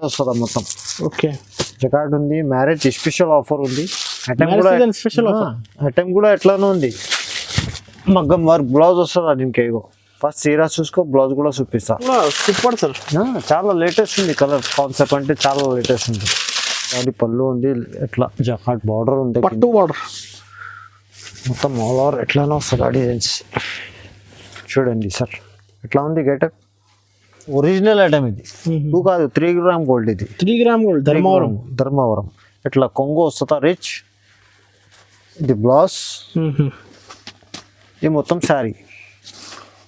వస్తుందా మొత్తం. Okay, jacquard ఉంది, మ్యారేజ్ స్పెషల్ ఆఫర్ ఉంది. స్పెషల్ ఆఫర్ ఐటమ్ కూడా ఎట్లానే ఉంది. మగ్గం వర్క్ బ్లౌజ్ వస్తుందా దీనికి. ఇగో ఫస్ట్ సీరా చూసుకో, బ్లౌజ్ కూడా చూపిస్తా. సూపర్ సార్, చాలా లేటెస్ట్ ఉంది. కలర్ కాన్సెప్ట్ అంటే చాలా లేటెస్ట్ ఉంది. అది పళ్ళు ఉంది, ఎట్లా జకార్డ్ బార్డర్ ఉంది, పట్టు బార్డర్ మొత్తం ఆల్ ఓవర్ ఎట్లానే వస్తుంది డిజైన్స్. చూడండి సార్ ఎట్లా ఉంది గెటప్. ఒరిజినల్ ఐటమ్ ఇది, 2 కాదు 3 గ్రామ్ గోల్డ్. ఇది 3 గ్రామ్ గోల్డ్, ధర్మవరం. ఇట్లా కొంగు వస్తుందా రిచ్. ఇది బ్లౌజ్, ఇది మొత్తం శారీ,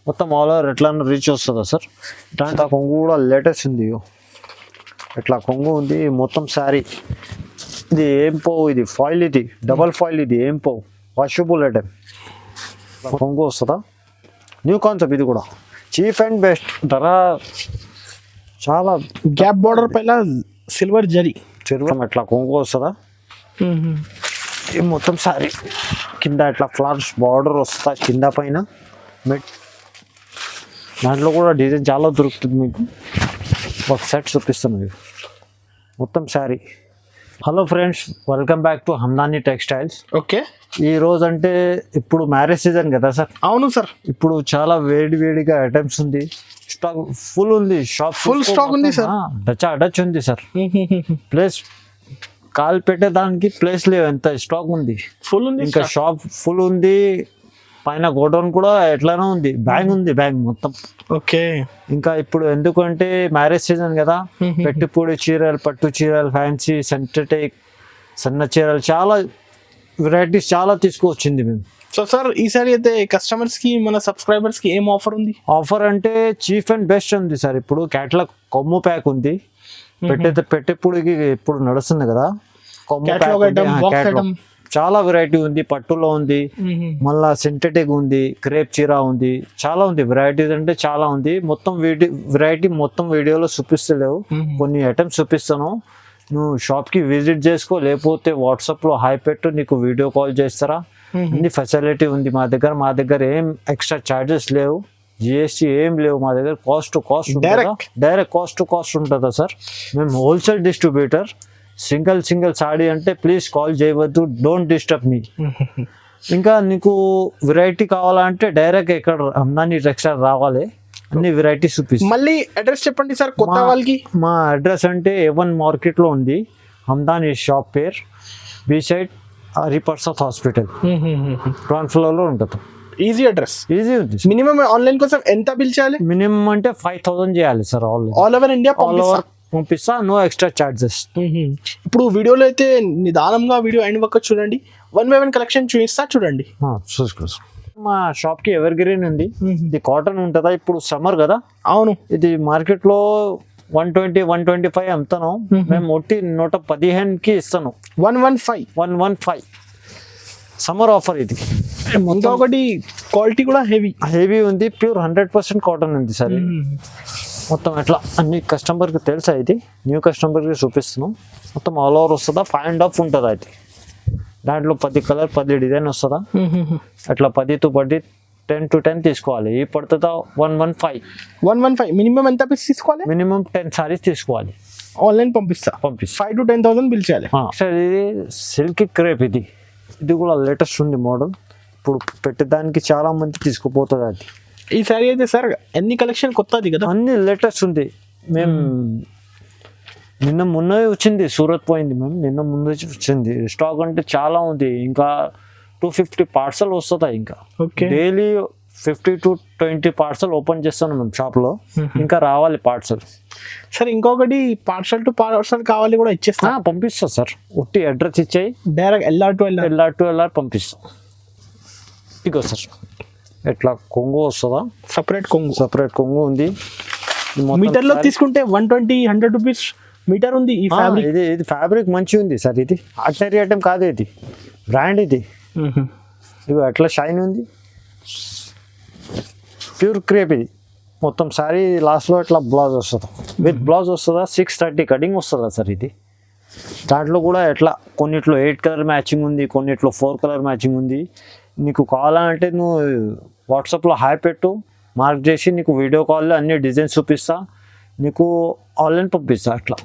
మొత్తం ఆల్ ఓవర్ ఎట్లా రిచ్ వస్తుందా సార్. దాంట్లో కొంగు కూడా లేటెస్ట్ ఉంది. ఇట్లా కొంగు ఉంది, మొత్తం శారీ. ఇది ఏం పోవు, ఇది ఫాయిల్, ఇది డబల్ ఫాయిల్, ఇది ఏం పోవు, వాషబుల్ ఐటమ్. కొంగు వస్తుందా, న్యూ కాన్సెప్ట్. ఇది కూడా చీప్ అండ్ బెస్ట్. ధర చాలా. గ్యాప్ బార్డర్ పైన సిల్వర్ జరీ చెరువు ఎట్లా కొంగు వస్తుందా. ఇది మొత్తం శారీ కింద ఇట్లా ఫ్లవర్స్ బార్డర్ వస్తుందా కింద పైన. దాంట్లో కూడా డిజైన్ చాలా దొరుకుతుంది మీకు. ఒక సెట్ చూపిస్తాను మీకు మొత్తం sari. Hello friends, welcome back to Hamdani textiles. Okay, ఈ రోజు అంటే ఇప్పుడు మ్యారేజ్ సీజన్ కదా సార్. అవును సార్, ఇప్పుడు చాలా వేడిగా ఐటమ్స్ ఉంది. స్టాక్ ఫుల్ ఉంది, షాప్ ఫుల్ స్టాక్ ఉంది సార్. టచ్ ఉంది సార్. ప్లేస్ కాల్ పెట్టేదానికి ప్లేస్ లేవు, ఎంత స్టాక్ ఉంది. ఫుల్ ఉంది ఇంకా షాప్ ఫుల్ ఉంది. పైన గోడౌన్ కూడా ఎట్లానే ఉంది, బ్యాంగ్ ఉంది, బ్యాంగ్ మొత్తం. ఓకే, ఇంకా ఇప్పుడు ఎందుకంటే మ్యారేజ్ సీజన్ కదా, పెట్టుపూడి చీరలు, పట్టు చీరలు, ఫ్యాన్సీ, సింథటిక్, సన్న చీరలు, చాలా వెరైటీస్ చాలా తీసుకువచ్చింది మేము. సో సార్ ఈసారి అయితే కస్టమర్స్ కి, మన సబ్స్క్రైబర్స్ కి ఏం ఆఫర్ ఉంది? ఆఫర్ అంటే చీప్ అండ్ బెస్ట్ ఉంది సార్. ఇప్పుడు క్యాటలాగ్ కొమ్ము ప్యాక్ ఉంది. పెట్టెప్పుడికి ఇప్పుడు నడుస్తుంది కదా, కొమ్ము ప్యాక్ చాలా వెరైటీ ఉంది. పట్టులో ఉంది, మళ్ళా సింథటిక్ ఉంది, క్రేప్ చీర ఉంది, చాలా ఉంది. వెరైటీస్ అంటే చాలా ఉంది. మొత్తం వెరైటీ మొత్తం వీడియోలో చూపిస్తలేవు, కొన్ని ఐటమ్స్ చూపిస్తాను. నువ్వు షాప్కి విజిట్ చేసుకో, లేకపోతే వాట్సాప్లో హాయ్ పెట్టు, నీకు వీడియో కాల్ చేస్తారా. అన్ని ఫెసిలిటీ ఉంది మా దగ్గర. మా దగ్గర ఏం ఎక్స్ట్రా ఛార్జెస్ లేవు, జిఎస్టీ ఏం లేవు మా దగ్గర. Cost to cost direct cost to cost ఉంటుందా సార్. మేము హోల్సేల్ డిస్ట్రిబ్యూటర్. సింగిల్ సాడీ అంటే ప్లీజ్ కాల్ చేయవద్దు, డోంట్ డిస్టర్బ్ మీ. ఇంకా నీకు వెరైటీ కావాలంటే డైరెక్ట్ ఇక్కడ హమ్దాని టెక్స్టైల్ రావాలి, అన్ని వెరైటీస్ చూపిస్తాం. మళ్ళీ అడ్రస్ చెప్పండి సార్ కొత్త వాళ్ళకి. మా అడ్రస్ అంటే A1 మార్కెట్లో ఉంది. హమ్దాని షాప్ పేరు B side Hariprasad hospital, ground ఫ్లోర్లో ఉంటుంది. ఈజీ అడ్రస్, ఈజీ ఉంది. మినిమం ఆన్లైన్ కోసం ఎంత బిల్ చేయాలి? మినిమం అంటే 5000 చేయాలి సార్. ఆల్ ఓవర్ ఇండియా పంపిస్తా, నో ఎక్స్ట్రా చార్జెస్. ఇప్పుడు వీడియోలో అయితే నిదానంగా వీడియో ఎండ్ వరకు చూడండి. 1 by 1 కలెక్షన్ చూపిస్తా, చూడండి. చూసుకో. మా షాప్ కి ఎవర్ గ్రీన్ ఉంది. ఇది కాటన్ ఉంటుందా, ఇప్పుడు సమ్మర్ కదా. అవును, ఇది మార్కెట్ లో 120-125 అమ్ముతాను. మేము 115కి ఇస్తాను. 115 సమ్మర్ ఆఫర్. ఇది ఒకటి క్వాలిటీ కూడా హెవీ ఉంది. ప్యూర్ 100% కాటన్ ఉంది సార్. మొత్తం ఎట్లా అన్ని కస్టమర్కి తెలుసా. ఇది న్యూ కస్టమర్కి చూపిస్తున్నాం. మొత్తం ఆల్ ఓవర్ వస్తుందా, 5.5 ఉంటుందా. అది దాంట్లో 10 కలర్ 10 డిజైన్ వస్తుందా. అట్లా 10 to 10, 10 to 10 తీసుకోవాలి. ఈ పడుతుందా 115. మినిమం ఎంత పీస్ తీసుకోవాలి? మినిమం 10 సారీస్ తీసుకోవాలి. ఆన్లైన్ పంపిస్తా. 5 to 10,000 బిల్ చేయాలి. సార్ ఇది సిల్క్ క్రేప్. ఇది కూడా లేటెస్ట్ ఉంది మోడల్. ఇప్పుడు పెట్టేదానికి చాలా మంది తీసుకుపోతుంది. అది ఈ సారీ అయితే సార్ ఎన్ని కలెక్షన్ కొత్తది కదా, అన్ని లేటెస్ట్ ఉంది. మేము నిన్న మొన్న వచ్చింది, సూరత్ పోయింది. మేము నిన్న ముందు వచ్చింది. స్టాక్ అంటే చాలా ఉంది. ఇంకా 250 పార్సల్ వస్తుందా. ఇంకా డైలీ 50 to 20 పార్సల్ ఓపెన్ చేస్తాను మేము షాప్లో. ఇంకా రావాలి పార్సల్. సార్ ఇంకొకటి పార్సల్ టు పార్సల్ కావాలి కూడా ఇచ్చేస్తా, పంపిస్తా సార్. ఒట్టి అడ్రస్ ఇచ్చాయి, డైరెక్ట్ LR to LR పంపిస్తాం. ఇగో సార్ ఎట్లా కొంగు వస్తుందా, సపరేట్ కొంగు ఉంది. మీటర్ లో తీసుకుంటే 120-100 రూపీస్ మీటర్ ఉంది. ఈ ఫ్యాబ్రిక్ ఇది ఫ్యాబ్రిక్ మంచిగా ఉంది సార్. ఇది ఆర్డినరీ ఐటమ్ కాదు, ఇది బ్రాండ్. ఇది ఇవి అట్లా షైన్ ఉంది, ప్యూర్ క్రేప్. ఇది మొత్తం సారీ లాస్ట్లో ఇట్లా బ్లౌజ్ వస్తుందా, విత్ బ్లౌజ్ వస్తుందా. 630 కటింగ్ వస్తుందా సార్. ఇది దాంట్లో కూడా ఎట్లా కొన్నిట్లో 8 కలర్ మ్యాచింగ్ ఉంది, కొన్నిట్లో 4 కలర్ మ్యాచింగ్ ఉంది. నీకు కావాలంటే నువ్వు వాట్సాప్లో హాయ్ పెట్టు, మార్క్ చేసి నీకు వీడియో కాల్లో అన్ని డిజైన్స్ చూపిస్తా. నీకు ఆన్లైన్ పంపిస్తా అట్లా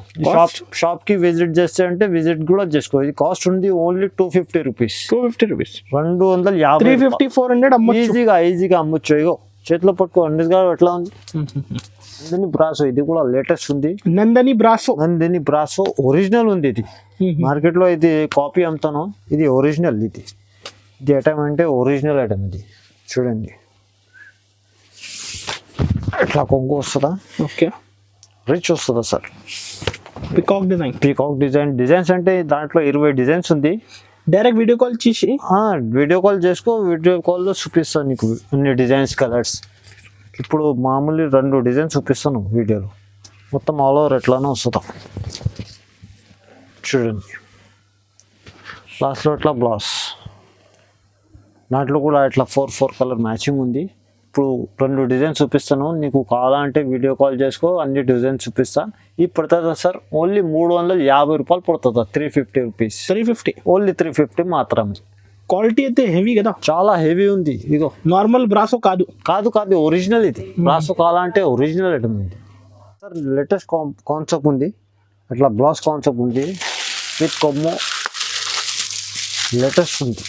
షాప్కి విజిట్ చేస్తే అంటే విజిట్ కూడా చేసుకో. ఇది కాస్ట్ ఉంది ఓన్లీ 250 రూపీస్. 250 రూపీస్, 250, 350, 400 అమ్మొచ్చు. ఈజీగా అమ్మొచ్చు. ఇగో చేతిలో పట్టుకో అండేగా ఎట్లా ఉంది. నందిని బ్రాసో, ఇది కూడా లేటెస్ట్ ఉంది. నందిని బ్రాసో ఒరిజినల్ ఉంది. ఇది మార్కెట్లో ఇది కాపీ అమ్ముతాను, ఇది ఒరిజినల్. ఇది ఐటమ్ అంటే ఒరిజినల్ ఐటమ్. ఇది చూడండి ఎట్లా కొంగు వస్తుందా. ఓకే, రిచ్ వస్తుందా సార్. పీకాక్ డిజైన్స్ అంటే దాంట్లో 20 డిజైన్స్ ఉంది. డైరెక్ట్ వీడియో కాల్ చేసి వీడియో కాల్ చేసుకో. వీడియో కాల్లో చూపిస్తాను నీకు అన్ని డిజైన్స్, కలర్స్. ఇప్పుడు మామూలు 2 డిజైన్స్ చూపిస్తాను వీడియోలో. మొత్తం ఆల్ ఓవర్ ఎట్లానో వస్తుందా చూడండి. లాస్ట్లో ఇట్లా బ్లౌజ్, దాంట్లో కూడా ఇట్లా 4 కలర్ మ్యాచింగ్ ఉంది. ఇప్పుడు 2 డిజైన్స్ చూపిస్తాను. నీకు కావాలంటే వీడియో కాల్ చేసుకో, అన్ని డిజైన్స్ చూపిస్తా. ఇది పడుతుందా సార్ ఓన్లీ 350 రూపాయలు పడుతుందా. 350 రూపీస్. 350 ఓన్లీ 350 మాత్రమే. క్వాలిటీ అయితే హెవీ కదా, చాలా హెవీ ఉంది. ఇగో నార్మల్ బ్రాసో కాదు ఒరిజినల్. ఇది బ్రాసో కావాలంటే ఒరిజినల్ ఐటమ్ ఉంది సార్. లేటెస్ట్ కాన్సెప్ట్ ఉంది, అట్లా బ్లౌజ్ కాన్సెప్ట్ ఉంది విత్ కొమ్మో. లేటెస్ట్ ఉంది.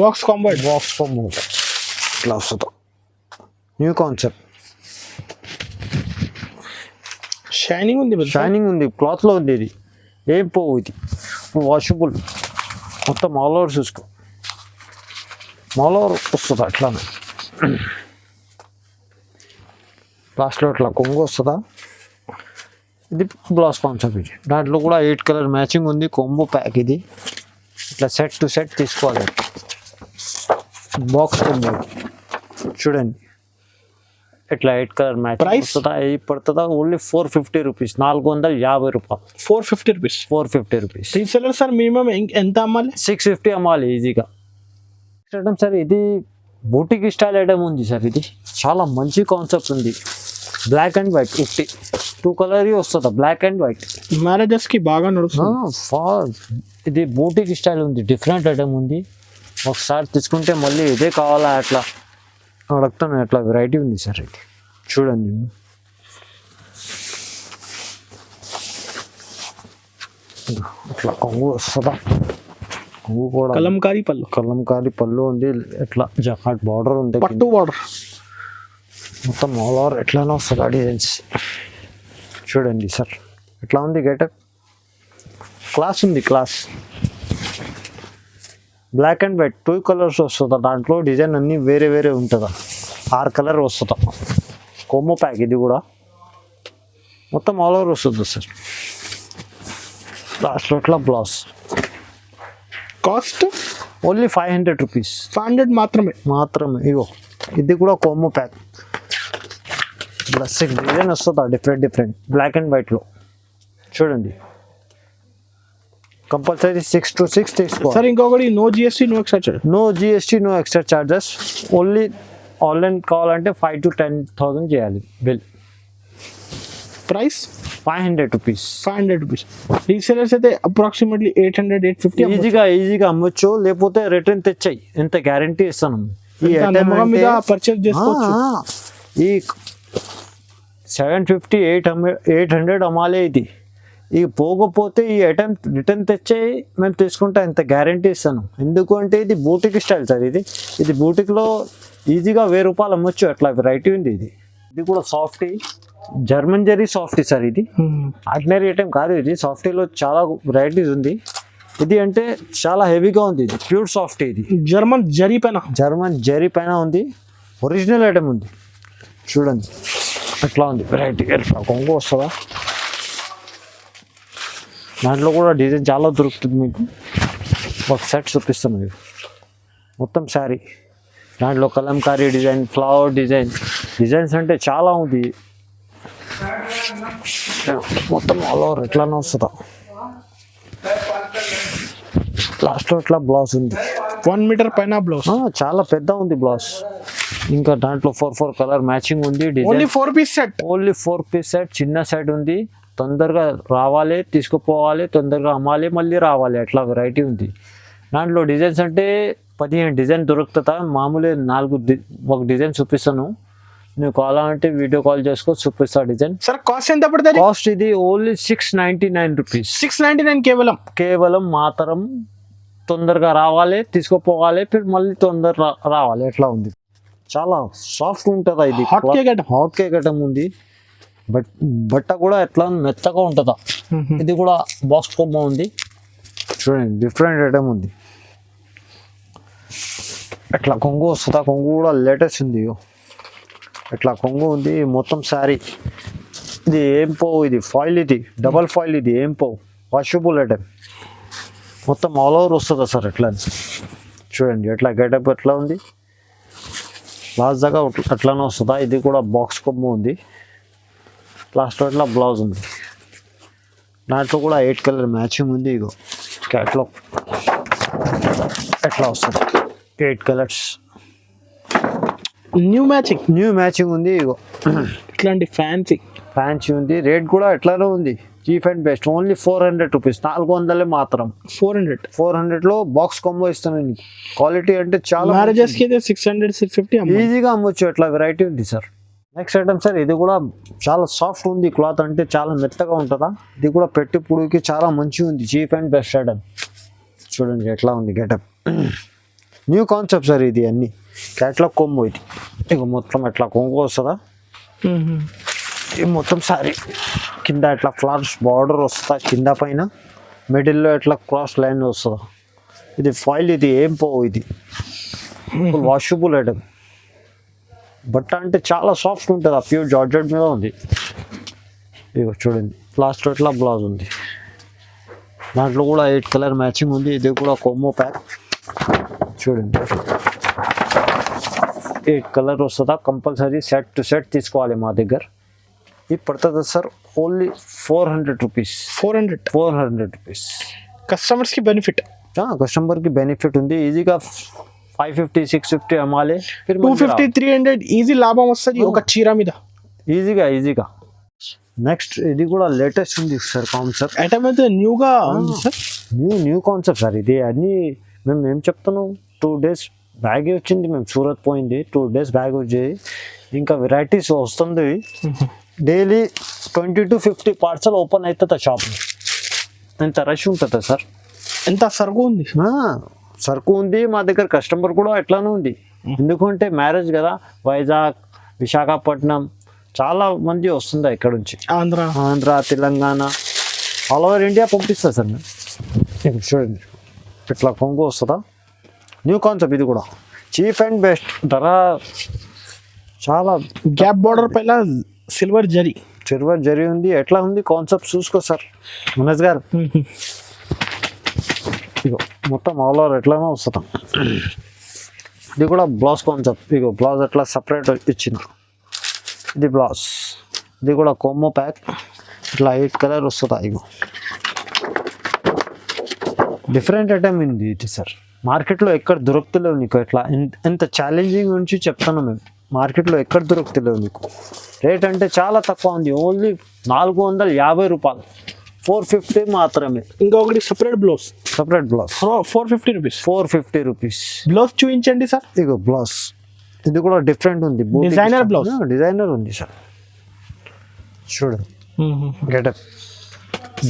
బాక్స్ కొమ్మో ఇట్లా వస్తుంది. న్యూ కాన్సెప్ట్, షైనింగ్ ఉంది, క్లాత్లో ఉంది. ఇది ఏం పోవు, ఇది వాషబుల్. మొత్తం ఆల్ ఓవర్ చూసుకో, ఆల్ ఓవర్ వస్తుందా అట్లానే. లాస్ట్లో ఇట్లా కొంగు వస్తుందా. ఇది బ్లౌజ్ కాన్సెప్ట్. ఇది దాంట్లో కూడా 8 కలర్ మ్యాచింగ్ ఉంది. కొంబో ప్యాక్ ఇది. ఇట్లా సెట్ టు సెట్ తీసుకోవాలి. బాక్స్ కొంబో చూడండి. ఇట్లా 8 కలర్ మ్యాచింగ్ వస్తుందా. ఇది పడుతుందా ఓన్లీ 450 రూపీస్. 450 రూపాయలు. 450 రూపీస్. రీసెల్లర్ సార్ మినిమం ఎంత అమ్మాలి? 650 అమ్మాలి ఈజీగా. ఐటమ్ సార్ ఇది బూటిక్ స్టైల్ ఐటమ్ ఉంది సార్. ఇది చాలా మంచి కాన్సెప్ట్ ఉంది. బ్లాక్ అండ్ వైట్ 2 కలర్ వస్తుందా, బ్లాక్ అండ్ వైట్. మ్యారేజెస్కి బాగా నడుస్తుంది. ఇది బూటిక్ స్టైల్ ఉంది, డిఫరెంట్ ఐటమ్ ఉంది. ఒకసారి తీసుకుంటే మళ్ళీ ఇదే కావాలా అట్లా అడుగుతాను. అట్లా వెరైటీ ఉంది సార్. ఇది చూడండి. ఇట్లా కొంగు వస్తుందా. కొంగు కూడా కలంకారీ పళ్ళు ఉంది. ఇట్లా జకాట్ బార్డర్ ఉంది, పట్టు బార్డర్. మొత్తం ఆల్ ఓవర్ ఎట్లానో వస్తుందా డిజైన్స్. చూడండి సార్ ఎట్లా ఉంది getup. Class. Black and white 2 colours వస్తుందా. దాంట్లో డిజైన్ అన్నీ వేరే ఉంటుందా. 6 కలర్ వస్తుందా. కొమ్మో ప్యాక్ ఇది కూడా మొత్తం ఆల్ ఓవర్ వస్తుంది సార్. లాస్ట్లో ఇట్లా బ్లౌజ్. Cost only 500 rupees. 500 మాత్రమే. ఇగో ఇది కూడా కొమ్మో ప్యాక్. ఇలా 6 డిజైన్ వస్తుందా డిఫరెంట్ బ్లాక్ అండ్ వైట్లో. చూడండి కంపల్సరీ 6 to 6 తీసుకో సార్. ఇంకొకటి no GST no extra charges. Only online కావాలంటే 5 to 10,000 చేయాలి బిల్. Price 500 rupees. రీసెలర్స్ అయితే అప్రాక్సిమేట్లీ 800-850 ఈజీగా అమ్మొచ్చు. లేకపోతే రిటర్న్ తెచ్చాయి, ఎంత గ్యారంటీ ఇస్తాను. ఈ పర్చేస్ చేసుకోవచ్చు. ఈ 750, 800 అమ్మాలి. ఇది పోకపోతే ఈ ఐటమ్ రిటర్న్ తెచ్చే మేము తీసుకుంటా, ఇంత గ్యారంటీ ఇస్తాను. ఎందుకు అంటే ఇది బూటిక్ స్టైల్ సార్. ఇది బూటిక్లో ఈజీగా 1000 రూపాయలు అమ్మొచ్చు. అట్లా వెరైటీ ఉంది. ఇది కూడా softy, German zari softy sir. ఇది ఆర్డినరీ ఐటమ్ కాదు. ఇది సాఫ్టీలో చాలా వెరైటీస్ ఉంది. ఇది అంటే చాలా హెవీగా ఉంది. ఇది ప్యూర్ సాఫ్టీ. ఇది జర్మన్ జరీ పైన ఉంది. ఒరిజినల్ ఐటమ్ ఉంది. చూడండి అట్లా ఉంది వెరైటీ. ఎట్లా కొంగు వస్తుందా. దాంట్లో కూడా డిజైన్ చాలా దొరుకుతుంది మీకు. ఒక సెట్ చూపిస్తాను మీకు. మొత్తం శారీ దాంట్లో కలంకారీ డిజైన్, ఫ్లవర్ డిజైన్స్ అంటే చాలా ఉంది. మొత్తం ఆల్ ఓవర్ ఎట్లానే వస్తుందా. లాస్ట్లో ఇట్లా బ్లౌజ్ ఉంది. 1 మీటర్ పైన బ్లౌజ్. చాలా పెద్ద ఉంది బ్లౌజ్. ఇంకా దాంట్లో 4 కలర్ మ్యాచింగ్ ఉంది. Only 4 piece set. చిన్న సెట్ ఉంది. తొందరగా రావాలి, తీసుకుపోవాలి, తొందరగా అమ్మాలి, మళ్ళీ రావాలి. అట్లా వెరైటీ ఉంది. దాంట్లో డిజైన్స్ అంటే 15 డిజైన్ దొరుకుతుందా. మామూలు 4 ఒక డిజైన్ చూపిస్తాను. నువ్వు కావాలంటే వీడియో కాల్ చేసుకో, చూపిస్తా డిజైన్. సార్ కాస్ట్ ఎంత పడుతుంది? కాస్ట్ ఇది ఓన్లీ 699 రూపీస్. 699 కేవలం. కేవలం మాత్రం తొందరగా రావాలి, తీసుకుపోవాలి, మళ్ళీ తొందర రావాలి. ఎట్లా ఉంది, చాలా సాఫ్ట్ ఉంటుందా ఇది. Hot cake item. Hot cake item ఉంది. బట్ట కూడా ఎట్లా మెత్తగా ఉంటుందా. ఇది కూడా బాక్స్ కొమ్మ ఉంది చూడండి, డిఫరెంట్ ఐటమ్ ఉంది. ఎట్లా కొంగు వస్తుందా, కొంగు కూడా లేటెస్ట్ ఉంది. ఎట్లా కొంగు ఉంది, మొత్తం శారీ. ఇది ఏం పోవు, ఇది ఫాయిల్, ఇది డబల్ ఫాయిల్, ఇది ఏం పోవు, వాషబుల్ ఐటమ్. మొత్తం ఆల్ ఓవర్ వస్తుందా సార్. ఎట్లా చూడండి, ఎట్లా గెటప్ ఎట్లా ఉంది, లాస్ట్ దాకా అట్లానే వస్తుందా. ఇది కూడా బాక్స్ కొమ్మ ఉంది. లాస్ట్లో ఇట్లా బ్లౌజ్ ఉంది. దాంట్లో కూడా 8 కలర్ మ్యాచింగ్ ఉంది. ఇగో క్యాట్లో ఎట్లా వస్తుంది, 8 కలర్స్ న్యూ మ్యాచింగ్ ఉంది. ఇగో ఇట్లాంటి ఫ్యాన్సీ ఉంది. రేట్ కూడా ఎట్లానే ఉంది, cheap and best. Only 400 rupees, 400 మాత్రం. 400లో బాక్స్ కాంబో ఇస్తాను నీకు. క్వాలిటీ అంటే చాలా. మ్యారేజెస్ కి 600 650 ఈజీగా అమ్మొచ్చు. ఎట్లా వెరైటీ ఉంది సార్. నెక్స్ట్ ఐటమ్ సార్, ఇది కూడా చాలా సాఫ్ట్ ఉంది. క్లాత్ అంటే చాలా మెత్తగా ఉంటుందా. ఇది కూడా పెట్టి పుడికి చాలా మంచిగా ఉంది. Cheap and best item. చూడండి ఎట్లా ఉంది గెటప్. న్యూ కాన్సెప్ట్ సార్ ఇది. అన్ని క్యాట్లాగ్ కొమ్ము ఇది. ఇక మొత్తం ఎట్లా కొంగు వస్తుందా. ఇది మొత్తం సారీ కింద ఎట్లా ఫ్లవర్స్ బార్డర్ వస్తుందా, కింద పైన మిడిల్లో ఎట్లా క్రాస్ లైన్ వస్తుందా. ఇది ఫాయిల్, ఇది ఏం పోవు. ఇది వాషబుల్ ఐటమ్. బట్ట అంటే చాలా సాఫ్ట్ ఉంటుంది. ఆ ప్యూర్ జార్జెట్ మీద ఉంది. ఇగో చూడండి, లాస్ట్ ఇట్లా బ్లౌజ్ ఉంది. దాంట్లో కూడా 8 కలర్ మ్యాచింగ్ ఉంది. ఇది కూడా కొమ్మో ప్యాక్. చూడండి 8 కలర్ వస్తుందా. కంపల్సరీ సెట్ టు సెట్ తీసుకోవాలి మా దగ్గర. ఇది పడుతుంది సార్ ఓన్లీ 400 రూపీస్. 400 రూపీస్. కస్టమర్స్కి బెనిఫిట్ ఉంది. ఈజీగా 550 650 అమ్మాలి. 250 300 ఈజీ లాభం వస్తుంది ఒక చీర మీద. ఈజీగా. నెక్స్ట్ ఇది కూడా లేటెస్ట్ ఉంది సార్ కాన్సెప్ట్. ఐటమ్ అయితే న్యూగా సార్. న్యూ కాన్సెప్ట్ సార్ ఇది. అన్నీ మేము ఏం చెప్తున్నాం, 2 days బ్యాగ్ వచ్చింది. మేము సూరత్ పోయింది, 2 days బ్యాగ్ వచ్చేది. ఇంకా వెరైటీస్ వస్తుంది. డైలీ 20 to 50 పార్సల్ ఓపెన్ అవుతుంది షాప్. ఎంత రష్ ఉంటుందా సార్. ఎంత సరుకు ఉంది మా దగ్గర. కస్టమర్ కూడా ఎట్లానే ఉంది. ఎందుకంటే మ్యారేజ్ కదా. వైజాగ్, విశాఖపట్నం చాలా మంది వస్తుందా ఇక్కడ నుంచి. Andhra, Telangana, all over India పంపిస్తా సార్ నేను. చూడండి ఇట్లా కొంగు వస్తుందా. New concept. ఇది కూడా చీప్ అండ్ బెస్ట్. ధర చాలా. గ్యాప్ బార్డర్ పైన సిల్వర్ జరీ ఉంది. ఎట్లా ఉంది కాన్సెప్ట్ చూసుకో సార్ మనోజ్ గారు. ఇగో మొత్తం ఆల్ ఓవర్ ఎట్లానో వస్తుందా. ఇది కూడా బ్లౌజ్ కాన్సెప్ట్. ఇగో బ్లౌజ్ ఎట్లా సపరేట్ ఇచ్చింది. ఇది బ్లౌజ్. ఇది కూడా కొమ్మో ప్యాక్. ఇట్లా 8 కలర్ వస్తుందా. ఇగో డిఫరెంట్ ఐటమ్ ఉంది ఇది సార్. మార్కెట్లో ఎక్కడ దొరుకుతలేవు నీకు. ఎట్లా ఎంత ఛాలెంజింగ్ నుంచి చెప్తాను మేము. మార్కెట్లో ఎక్కడ దొరుకుతలేవు నీకు. రేట్ అంటే చాలా తక్కువ ఉంది. ఓన్లీ 450 రూపాయలు. 450 మాత్రమే. ఇంకొకటి సపరేట్ బ్లౌజ్ 450 రూపీస్. బ్లౌజ్ చూపించండి సార్. ఇగో బ్లౌజ్. ఇది కూడా డిఫరెంట్ ఉంది. డిజైనర్ ఉంది సార్. చూడండి గెటప్.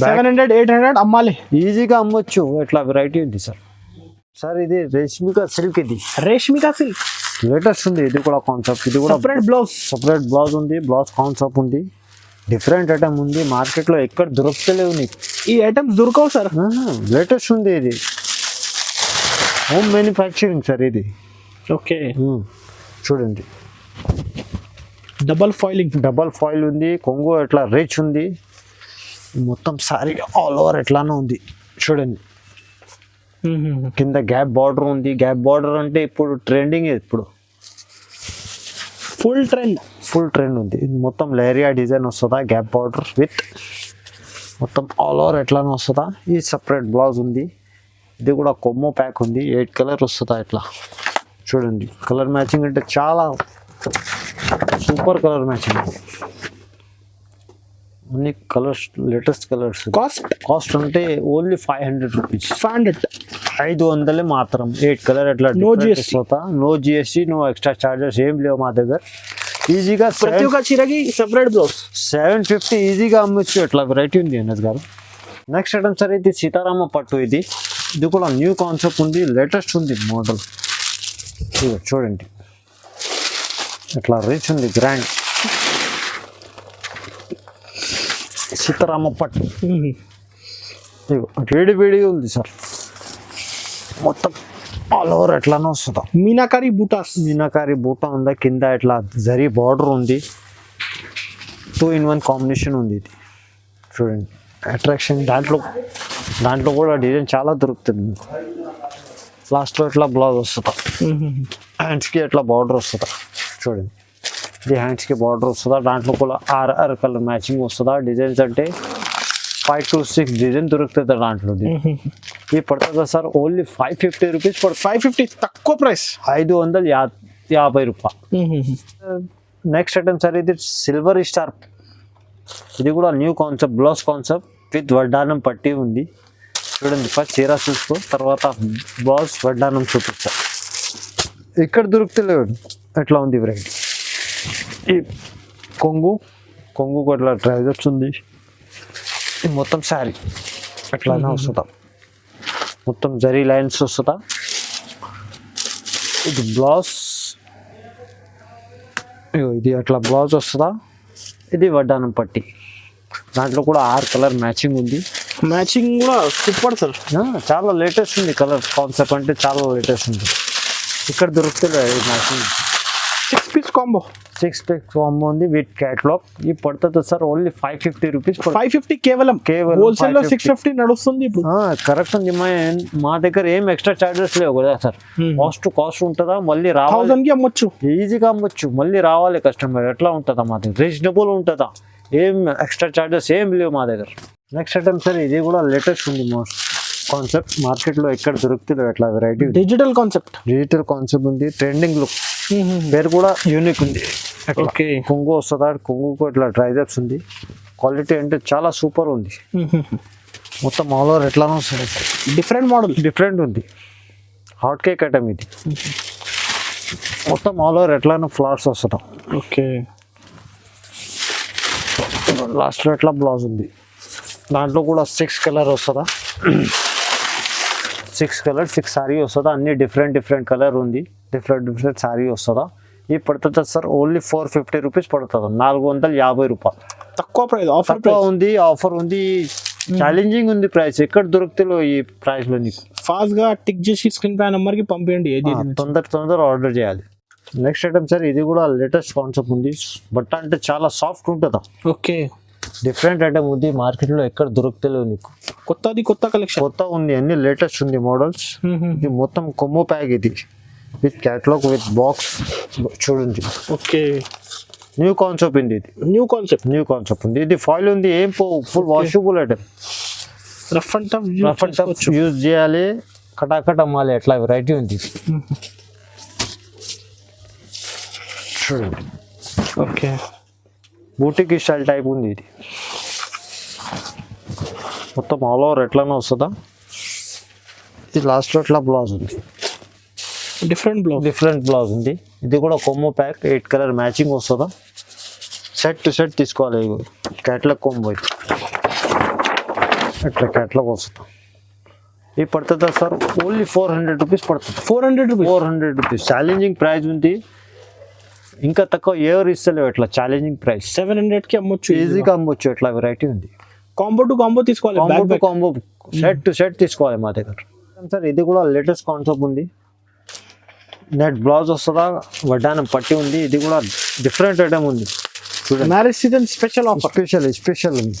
700 800 అమ్మాలి. ఈజీగా అమ్మొచ్చు. ఎట్లా వెరైటీ ఉంది సార్. ఇది రేష్మికా సిల్క్. లేటెస్ట్ ఉంది. ఇది కూడా కాన్సెప్ట్. ఇది కూడా సపరేట్ బ్లౌజ్ ఉంది. బ్లౌజ్ కాన్సెప్ట్ ఉంది. డిఫరెంట్ ఐటమ్ ఉంది. మార్కెట్లో ఎక్కడ దొరుకుతలేవు నీకు. ఈ ఐటమ్స్ దొరకవు సార్. లేటెస్ట్ ఉంది. ఇది హోమ్ మ్యానుఫ్యాక్చరింగ్ సార్ ఇది. ఓకే చూడండి డబల్ ఫాయిల్ ఉంది. కొంగు ఎట్లా రిచ్ ఉంది. మొత్తం సారీ ఆల్ ఓవర్ ఎట్లానో ఉంది. చూడండి కింద గ్యాప్ బార్డర్ ఉంది. గ్యాప్ బార్డర్ అంటే ఇప్పుడు ట్రెండింగ్. ఇప్పుడు ఫుల్ ట్రెండ్ ఉంది. ఇది మొత్తం లేరియా డిజైన్ వస్తుందా. గ్యాప్ బార్డర్ విత్ మొత్తం ఆల్ ఓవర్ ఎట్లానో వస్తుందా. ఈ సపరేట్ బ్లౌజ్ ఉంది. ఇది కూడా కొమ్మో ప్యాక్ ఉంది. 8 కలర్ వస్తుందా. ఇట్లా చూడండి కలర్ మ్యాచింగ్ అంటే చాలా సూపర్ కలర్ మ్యాచింగ్. అన్ని కలర్స్ లేటెస్ట్ కలర్స్. కాస్ట్ అంటే ఓన్లీ 500 రూపీస్. 500 మాత్రం. 8 కలర్ అట్లా. No GST, no extra charges ఏం లేవు మా దగ్గర. ఈజీగా ప్రతి ఒక్క చీరకి సెపరేట్ బ్లౌజ్. 750 ఈజీగా అమ్మొచ్చు. ఎట్లా వెరైటీ ఉంది ఎన్ఎస్ గారు. నెక్స్ట్ ఐటమ్ సార్ ఇది సీతారామ పట్టు. ఇది కూడా న్యూ కాన్సెప్ట్ ఉంది, లేటెస్ట్ ఉంది మోడల్. చూడండి ఎట్లా రిచ్ ఉంది, గ్రాండ్ సీతారామ పట్టు. వేడిగా ఉంది సార్. మొత్తం ఆల్ ఓవర్ ఎట్లానో వస్తుందా. మీనాకారి బూటా ఉందా, కింద ఇట్లా జరీ బార్డర్ ఉంది. 2-in-1 కాంబినేషన్ ఉంది ఇది. చూడండి అట్రాక్షన్. దాంట్లో కూడా డిజైన్ చాలా దొరుకుతుంది మీకు. లాస్ట్లో ఇట్లా బ్లౌజ్ వస్తుందా, హ్యాండ్స్కి ఎట్లా బార్డర్ వస్తుందా. చూడండి ఇది హ్యాండ్స్కి బార్డర్ వస్తుందా. దాంట్లో కూడా 6 కలర్ మ్యాచింగ్ వస్తుందా. డిజైన్స్ అంటే 5 to 6 డిజైన్ దొరుకుతుంది దాంట్లో. ఇది పడుతుందా సార్ ఓన్లీ 550 రూపీస్. 550 తక్కువ ప్రైస్, 550 రూపాయలు. నెక్స్ట్ ఐటమ్ సార్ ఇది సిల్వర్ స్టార్. ఇది కూడా new concept, blouse concept with వడ్డానం పట్టి ఉంది. చూడండి ఫస్ట్ చీర చూసుకో, తర్వాత బ్లౌజ్ వడ్డానం చూపించా. ఇక్కడ దొరుకుతలేవు ఎట్లా ఉంది వెరైటీ. ఈ కొంగు అట్లా ట్రౌజర్స్ ఉంది. మొత్తం శారీ ఎట్లానే వస్తుందా, మొత్తం జరీ లైన్స్ వస్తుందా. ఇది బ్లౌజ్, ఇది అట్లా బ్లౌజ్ వస్తుందా. ఇది వడ్డానం పట్టి. దాంట్లో కూడా 6 కలర్ మ్యాచింగ్ ఉంది. మ్యాచింగ్ కూడా సూపర్ సార్. చాలా లేటెస్ట్ ఉంది కలర్ కాన్సెప్ట్, అంటే చాలా లేటెస్ట్ ఉంది. ఇక్కడ దొరుకుతుంది మ్యాచింగ్. 6 piece కాంబో ఉంది విత్ క్యాటలాగ్. ఈ పడుతుంది సార్ ఓన్లీ 550 రూపీస్. 550 కేవలం. హోల్సేల్ లో 650 నడుస్తుంది ఇప్పుడు. కరెక్ట్ ఉంది. మా దగ్గర ఏం ఎక్స్ట్రా చార్జెస్ లేవు కదా సార్. కాస్ట్ ఉంటుందా, మళ్ళీ రావాలి 1000 కి అమ్మొచ్చు, ఈజీగా అమ్మొచ్చు. మళ్ళీ రావాలి కస్టమర్. ఎట్లా ఉంటుందా మా దగ్గర, రీజనబుల్ ఉంటుందా, ఏం ఎక్స్ట్రా చార్జెస్ ఏం లేవు మా దగ్గర. నెక్స్ట్ ఐటమ్ సార్ ఇది కూడా లేటెస్ట్ ఉంది కాన్సెప్ట్. మార్కెట్లో ఎక్కడ దొరుకుతుందో ఎట్లా వెరైటీ. డిజిటల్ కాన్సెప్ట్ ఉంది, ట్రెండింగ్ లుక్. పేరు కూడా యూనిక్ ఉంది. ఓకే కొంగు వస్తుందా, కొంగుకు ఇట్లా ట్రైజప్స్ ఉంది. క్వాలిటీ అంటే చాలా సూపర్ ఉంది. మొత్తం ఆల్ ఓవర్ ఎట్లానో వస్తుంది. డిఫరెంట్ ఉంది. హాట్ కేక్ ఐటమ్ ఇది. మొత్తం ఆల్ ఓవర్ ఎట్లానో ఫ్లవర్స్ వస్తుందా. ఓకే లాస్ట్లో ఎట్లా బ్లౌజ్ ఉంది. దాంట్లో కూడా 6 కలర్ వస్తుందా. 6 సారీ వస్తుందా. అన్ని డిఫరెంట్ కలర్ ఉంది. డిఫరెంట్ సారీ వస్తుందా. ఇది పడుతుంది సార్ ఓన్లీ 450 రూపీస్ పడుతుంది. 450 రూపాయలు. తక్కువ ప్రైస్. ఆఫర్ ఉంది. ఛాలెంజింగ్ ఉంది ప్రైస్. ఎక్కడ దొరుకుతుందో ఈ ప్రైస్ లో. నీకు ఫాస్ట్ గా టిక్ చేసి స్క్రీన్ పై నెంబర్ కి పంపించండి. తొందర ఆర్డర్ చేయాలి. నెక్స్ట్ ఐటమ్ సార్ ఇది కూడా లేటెస్ట్ కాన్సెప్ట్ ఉంది. బట్ట అంటే చాలా సాఫ్ట్ ఉంటుందా. ఓకే డిఫరెంట్ ఐటమ్ ఉంది. మార్కెట్ లో ఎక్కడ దొరుకుతలేవు నీకు. కొత్త కలెక్షన్. కొత్త ఉంది, అన్ని లేటెస్ట్ ఉంది మోడల్స్. ఇది మొత్తం కొమ్మో ప్యాక్ ఇది విత్ క్యాటలాగ్ విత్ బాక్స్. చూడండి. ఓకే న్యూ కాన్సెప్ట్ ఉంది. ఇది న్యూ కాన్సెప్ట్ ఉంది. ఇది ఫాయిల్ ఉంది. ఏం full washable item. Rough and tough use చేయాలి, కటాకట్ అమ్మాలి. ఎట్లా వెరైటీ ఉంది చూడండి. ఓకే బూటిక్ స్టైల్ టైప్ ఉంది ఇది. మొత్తం ఆల్ ఓవర్ ఎట్లానో వస్తుందా. ఇది లాస్ట్లో ఎట్లా బ్లౌజ్ ఉంది. డిఫరెంట్ బ్లౌజ్ ఉంది. ఇది కూడా కొమ్మో ప్యాక్ 8 కలర్ మ్యాచింగ్ వస్తుందా. సెట్ టు సెట్ తీసుకోవాలి. క్యాట్లాగ్ కొమ్మో ఇది అట్లా క్యాట్లాగ్ వస్తుందా. ఇది పడుతుందా సార్ ఓన్లీ 400 రూపీస్ పడుతుంది. 400 రూపీస్. ఛాలెంజింగ్ ప్రైస్ ఉంది. ఇంకా తక్కువ ఎవరు ఇస్తలేవు. ఎట్లా ఛాలెంజింగ్ ప్రైస్. 700 కి అమ్మొచ్చు, ఈజీగా అమ్మొచ్చు. ఎట్లా వెరైటీ ఉంది. కాంబో టు కాంబో తీసుకోవాలి. కాంబో సెట్ టు సెట్ తీసుకోవాలి మా దగ్గర. సార్ ఇది కూడా లేటెస్ట్ కాన్సెప్ట్ ఉంది. నెట్ బ్లౌజ్ వస్తుందా. వడ్డానం పట్టి ఉంది. ఇది కూడా డిఫరెంట్ ఐటమ్ ఉంది. Marriage season special offer. Special ఉంది.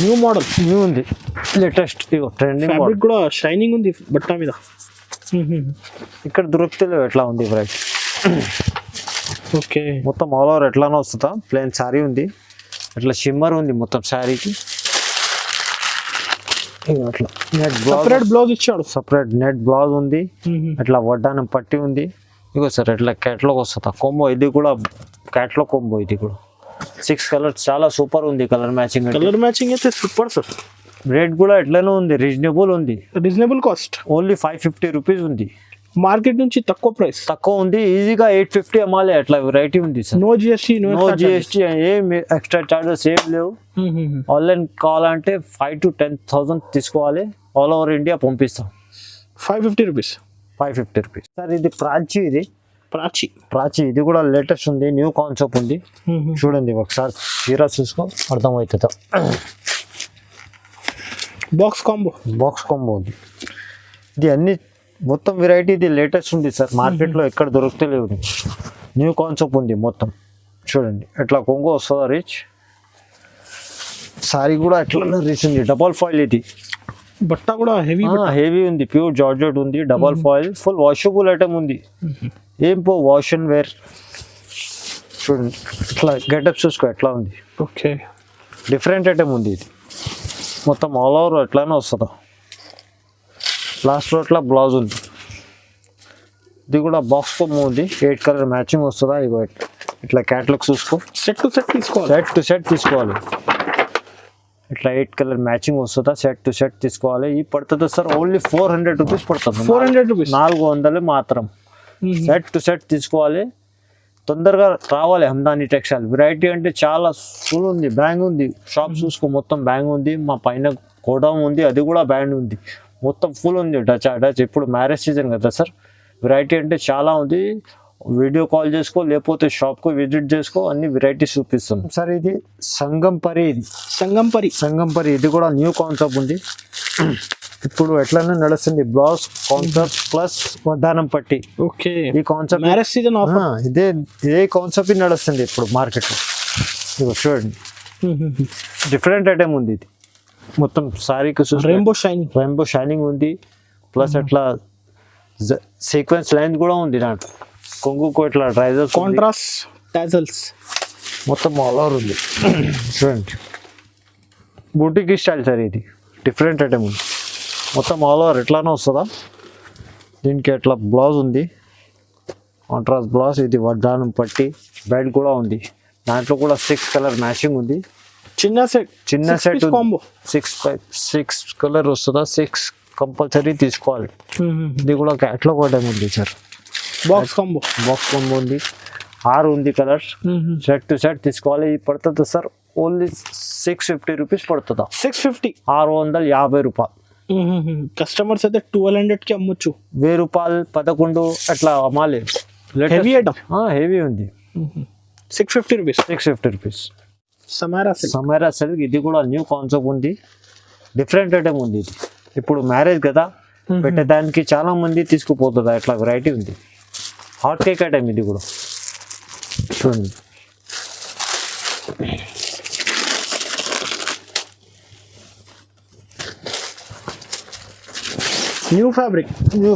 న్యూ మోడల్ ఉంది. లేటెస్ట్ ట్రెండింగ్ మోడల్ కూడా షైనింగ్ ఉంది బట్ట మీద. ఇక్కడ దొరుకుతలేవు. ఎట్లా ఉంది వెరైటీ. ఓకే మొత్తం ఆల్ ఓవర్ ఎట్లానో వస్తుందా. ప్లెయిన్ శారీ ఉంది. అట్లా షిమ్మర్ ఉంది మొత్తం శారీకి. అట్లా సెపరేట్ బ్లౌజ్ ఇచ్చాడు. సెపరేట్ నెట్ బ్లౌజ్ ఉంది. అట్లా వడ్డానం పట్టి ఉంది. ఇగో సార్ ఎట్లా క్యాట్లాగ్ వస్తుందా. కొమ్మో ఇది కూడా క్యాట్లాగ్ కొమ్మో. ఇది కూడా 6 కలర్స్ చాలా సూపర్ ఉంది. కలర్ మ్యాచింగ్ అయితే సూపర్ సార్. రేట్ కూడా ఎట్లనే ఉంది. Reasonable cost. ఓన్లీ 550 రూపీస్ ఉంది. మార్కెట్ నుంచి తక్కువ ప్రైస్, తక్కువ ఉంది. ఈజీగా 850 అమ్మాలి అట్లా వెరైటీ ఉంది sir. No GST, no GST, ఏం ఎక్స్ట్రా చార్జెస్ ఏం లేవు. ఆన్లైన్ కావాలంటే 5,000 to 10,000 తీసుకోవాలి. ఆల్ ఓవర్ ఇండియా పంపిస్తాం. 550 రూపీస్. 550 rupees sir. ఇది ప్రాచి ఇది కూడా లేటెస్ట్ ఉంది, న్యూ కాన్సెప్ట్ ఉంది. చూడండి ఒకసారి చీర చూసుకో, అర్థమవుతుందా. బాక్స్ కాంబో ఉంది. ఇది అన్ని మొత్తం వెరైటీ ఇది లేటెస్ట్ ఉంది సార్. మార్కెట్లో ఎక్కడ దొరుకుతలేవు. న్యూ కాన్సెప్ట్ ఉంది మొత్తం. చూడండి ఎట్లా కొంగు వస్తుందా రిచ్. సారీ కూడా ఎట్లా రిచ్ ఉంది. డబల్ ఫాయిల్ ఇది. బట్ట కూడా హెవీ ఉంది. ప్యూర్ జార్జెట్ ఉంది. Double foil, full washable item ఉంది. ఏం వాష్ అండ్ వేర్. చూడండి ఇట్లా గెటప్ చూసుకో ఎట్లా ఉంది. ఓకే, డిఫరెంట్ ఐటమ్ ఉంది ఇది. మొత్తం ఆల్ ఓవర్ ఎట్లానే వస్తుందా. లాస్ట్లో అట్లా బ్లౌజ్ ఉంది. ఇది కూడా బాక్స్ కొమ్ము ఉంది. 8 కలర్ మ్యాచింగ్ వస్తుందా. ఇగో ఇట్లా క్యాటలాగ్ చూసుకో. సెట్ టు సెట్ తీసుకోవాలి. ఇట్లా 8 కలర్ మ్యాచింగ్ వస్తుందా. సెట్ టు సెట్ తీసుకోవాలి. ఈ పడుతుంది సార్ ఓన్లీ 400 రూపీస్ పడుతుంది. 400 రూపీస్, 400 మాత్రం. సెట్ టు సెట్ తీసుకోవాలి. తొందరగా రావాలి హందాని టెక్స్టైల్. వెరైటీ అంటే చాలా ఫుల్ ఉంది. బ్యాంగ్ ఉంది. షాప్ చూసుకో మొత్తం బ్యాంగ్ ఉంది. మా పైన గోడౌన్ ఉంది, అది కూడా బ్యాండ్ ఉంది. మొత్తం ఫుల్ ఉంది. డచ్ ఇప్పుడు మ్యారేజ్ సీజన్ కదా సార్. వెరైటీ అంటే చాలా ఉంది. వీడియో కాల్ చేసుకో, లేకపోతే షాప్కు విజిట్ చేసుకో, అన్ని వెరైటీస్ చూపిస్తుంది సార్. ఇది సంగంపరి. సంగంపరి ఇది కూడా న్యూ కాన్సెప్ట్ ఉంది. ఇప్పుడు ఎట్లనే నడుస్తుంది. బ్లౌజ్ కాన్సెప్ట్ ప్లస్ వడ్డానం పట్టి. ఓకే, ఈ కాన్సెప్ట్ మ్యారేజ్ సీజన్ ఆఫర్. ఇదే కాన్సెప్ట్ నడుస్తుంది ఇప్పుడు మార్కెట్లో. ఇదిగో చూడండి డిఫరెంట్ ఐటమ్ ఉంది ఇది. మొత్తం సారీకి రెయిన్బో షైనింగ్ ఉంది. ప్లస్ అట్లా సీక్వెన్స్ లైన్ కూడా ఉంది దాంట్లో. కొంగుకు ఇట్లా డ్రైజర్స్, కాంట్రాస్ట్ టాజల్స్, మొత్తం ఆల్ ఓవర్ ఉంది. చూడండి బూటిక్ స్టైల్ సార్. ఇది డిఫరెంట్ ఐటమ్ ఉంది. మొత్తం ఆల్ ఓవర్ ఎట్లానే వస్తుందా. దీనికి ఎట్లా బ్లౌజ్ ఉంది, కాంట్రాస్ట్ బ్లౌజ్. ఇది వడ్డానం పట్టి బెల్ట్ కూడా ఉంది. దాంట్లో కూడా 6 కలర్ మ్యాచింగ్ ఉంది. చిన్న సెట్ కాంబో. 6 కలర్ వస్తుందా. 6 కంపల్సరీ తీసుకోవాలి. ఇది కూడా క్యాట్లాగ్ ఐటమ్ ఉంది సార్. బాక్స్ కాంబో ఉంది. 6 ఉంది కలర్స్. సెట్ టు సెట్ తీసుకోవాలి. ఇది పడుతుంది సార్ ఓన్లీ 650 రూపీస్ పడుతుందా. 650, 650 రూపాయలు. కస్టమర్స్ అయితే 1200కి అమ్మొచ్చు. 1000 రూపాయలు 11 అట్లా అమ్మాలి. హెవీ ఐటమ్, హెవీ ఉంది. 650 రూపీస్. సమారా సిల్క్ ఇది కూడా న్యూ కాన్సెప్ట్ ఉంది. డిఫరెంట్ ఐటమ్ ఉంది ఇది. ఇప్పుడు మ్యారేజ్ కదా, పెట్టేదానికి చాలా మంది తీసుకుపోతుంది. అట్లా వెరైటీ ఉంది. హాట్ కేక్ ఐటమ్ ఇది కూడా. చూడండి న్యూ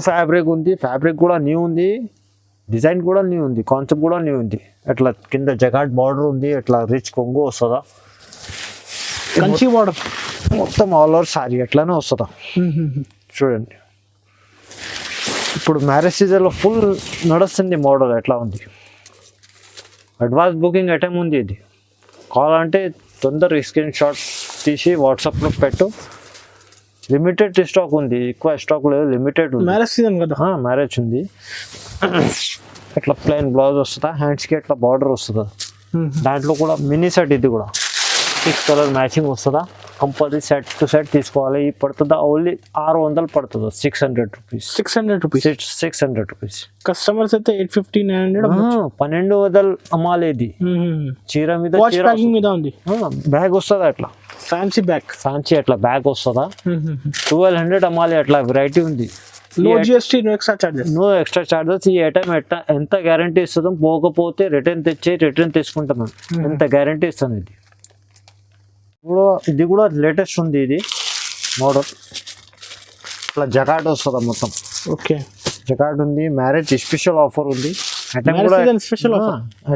ఫ్యాబ్రిక్ ఉంది. ఫ్యాబ్రిక్ కూడా న్యూ ఉంది. డిజైన్ కూడా న్యూ ఉంది. కాన్సెప్ట్ కూడా న్యూ ఉంది. అట్లా కింద జగాట్ బార్డర్ ఉంది. అట్లా రిచ్ కొంగు వస్తుందా. కంచి బార్డర్ మొత్తం ఆల్ ఓవర్ సారీ ఎట్లానే వస్తుందా. చూడండి ఇప్పుడు మ్యారేజ్ సీజన్లో ఫుల్ నడుస్తుంది మోడల్. ఎట్లా ఉంది. అడ్వాన్స్ బుకింగ్ ఐటమ్ ఉంది. ఇది కావాలంటే తొందరగా స్క్రీన్ షాట్ తీసి వాట్సాప్లో పెట్టు. లిమిటెడ్ స్టాక్ ఉంది. ఎక్కువ స్టాక్ లేదు, లిమిటెడ్ ఉంది. మ్యారేజ్ సీజన్ కదా, మ్యారేజ్ ఉంది. ఇట్లా ప్లెయిన్ బ్లౌజ్ వస్తుందా. హ్యాండ్స్కి ఇట్లా బార్డర్ వస్తుందా. దాంట్లో కూడా మినీ సెట్. ఇది కూడా 6 కలర్ మ్యాచింగ్ వస్తుందా. కంపల్సరీ సెట్ టు సెట్ తీసుకోవాలి. ఈ పడుతుందా ఓన్లీ 600 పడుతుందా. 600 రూపీస్. 600 రూపీస్. కస్టమర్స్ అయితే 850, 900 1200 అమ్మాలి. ఇది చీర మీద ఉంది. బ్యాగ్ వస్తుందా. అట్లా ఫ్యాన్సీ అట్లా బ్యాగ్ వస్తుందా. 1200 అమ్మాలి. అట్లా వెరైటీ ఉంది. No GST, no extra charges. ఈ ఐటమ్ ఎంత గ్యారంటీ ఇస్తుందో. పోకపోతే రిటర్న్ తీసుకుంటాం. ఎంత గ్యారంటీ ఇస్తాను. ఇది కూడా లేటెస్ట్ ఉంది. ఇది మోడల్ ఇట్లా జకాట్ వస్తుందా మొత్తం. ఓకే, జకాట్ ఉంది. మ్యారేజ్ స్పెషల్ ఆఫర్ ఉంది.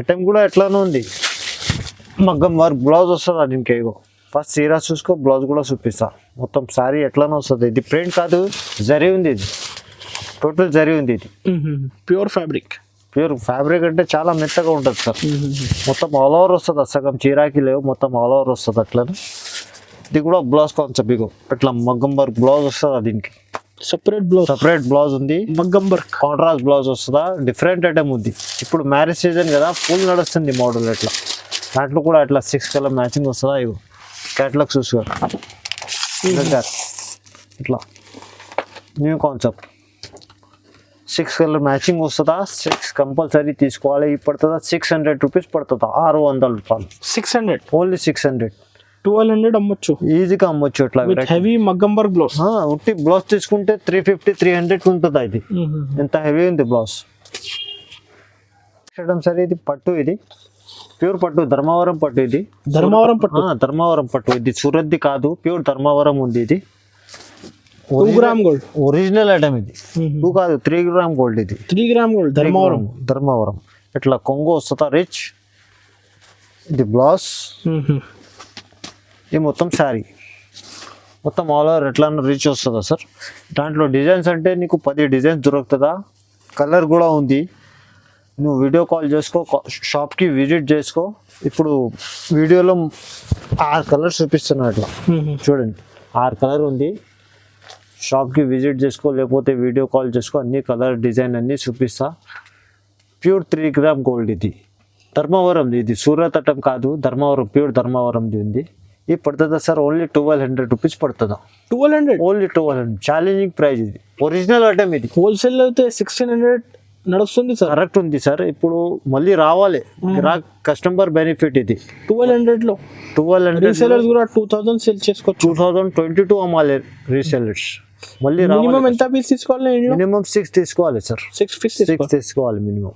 ఐటమ్ కూడా ఎట్లానే ఉంది. మగ్గం వర్క్ బ్లౌజ్ వస్తుందా దీనికి. ఇగో ఫస్ట్ చీర చూసుకో, బ్లౌజ్ కూడా చూపిస్తా. మొత్తం సారీ ఎట్లానే వస్తుంది. ఇది ప్రింట్ కాదు, జరీ ఉంది. ఇది టోటల్ జరీ ఉంది. ఇది ప్యూర్ ఫ్యాబ్రిక్ అంటే చాలా మెత్తగా ఉంటుంది సార్. మొత్తం ఆల్ ఓవర్ వస్తుంది. సగం చీరాకి లేవు, మొత్తం ఆల్ ఓవర్ వస్తుంది. అట్లా ఇది కూడా బ్లౌజ్ కాన్సెప్ట్. ఇగో ఇట్లా మగ్గం వర్క్ బ్లౌజ్ వస్తుంది. దీనికి సపరేట్ బ్లౌజ్ ఉంది, మగ్గం వర్క్. కాంట్రాస్ట్ బ్లౌజ్ వస్తుందా, డిఫరెంట్ ఐటమ్ ఉంది. ఇప్పుడు మ్యారేజ్ సీజన్ కదా, ఫుల్ నడుస్తుంది మోడల్. ఎట్లా దాంట్లో కూడా అట్లా 6 కలర్ మ్యాచింగ్ వస్తుందా, ఇగో క్యాటలాగ్ చూసుకోరు ఇట్లా న్యూ కాన్సెప్ట్. 6 కలర్ మ్యాచింగ్ వస్తుందా, 6 కంపల్సరీ తీసుకోవాలి. పడుతుందా 600 రూపీస్ పడుతుందా, 600 రూపాయలు. 600 ఓన్లీ 600. 1200 అమ్మొచ్చు, ఈజీగా అమ్మొచ్చు. ఇట్లా హెవీ మగ్గం వర్క్ బ్లౌజ్. ఉట్టి బ్లౌజ్ తీసుకుంటే 350-300 ఉంటుంది. ఇది ఎంత హెవీ ఉంది బ్లౌజ్. సరే ఇది పట్టు, ఇది ప్యూర్ పట్టు, ధర్మవరం పట్టు. ఇది ధర్మవరం పట్టు. ఇది సూరత్ది కాదు, ప్యూర్ ధర్మవరం ఉంది. ఇది 2 గ్రామ్ గోల్డ్ ఒరిజినల్ ఐటమ్. ఇది 2 కాదు 3 గ్రామ్ గోల్డ్. ఇది 3 గ్రామ్ గోల్డ్ ధర్మవరం. ఇట్లా కొంగు వస్తుందా రిచ్. ఇది బ్లౌజ్, ఇది మొత్తం శారీ, మొత్తం ఆల్ ఓవర్ ఎట్లా రిచ్ వస్తుందా సార్. దాంట్లో డిజైన్స్ అంటే నీకు 10 డిజైన్స్ దొరుకుతుందా. కలర్ కూడా ఉంది. నువ్వు వీడియో కాల్ చేసుకో, షాప్కి విజిట్ చేసుకో. ఇప్పుడు వీడియోలో 6 కలర్స్ చూపిస్తున్నా. అట్లా చూడండి 6 కలర్ ఉంది. షాప్కి విజిట్ చేసుకో, లేకపోతే వీడియో కాల్ చేసుకో. అన్ని కలర్ డిజైన్ అన్నీ చూపిస్తా. Pure 3 gram gold. ఇది ధర్మవరంది. ఇది సూరత్ ఐటమ్ కాదు, ధర్మవరం, ప్యూర్ ధర్మవరంది ఉంది. ఇది పడుతుందా సార్, ఓన్లీ 1200 రూపీస్ పడుతుందా. 1200 ఓన్లీ 1200. Challenging price. ఇది ఒరిజినల్ ఐటమ్. ఇది హోల్సేల్ అయితే 1600 నడుస్తుంది సార్. కరెక్ట్ ఉంది సార్. ఇప్పుడు మళ్ళీ రావాలి కస్టమర్ బెనిఫిట్. ఇది 1200 లో 1200. రీసెలర్స్ కూడా 2000 సేల్ చేసుకోవచ్చు. 2022 అమ్మాలి రీసెలర్స్. మళ్ళీ మినిమం ఎంత పీస్ తీసుకోవాలి? మినిమం 6 తీసుకోవాలి సార్. 6 పీస్ తీసుకోవాలి మినిమం.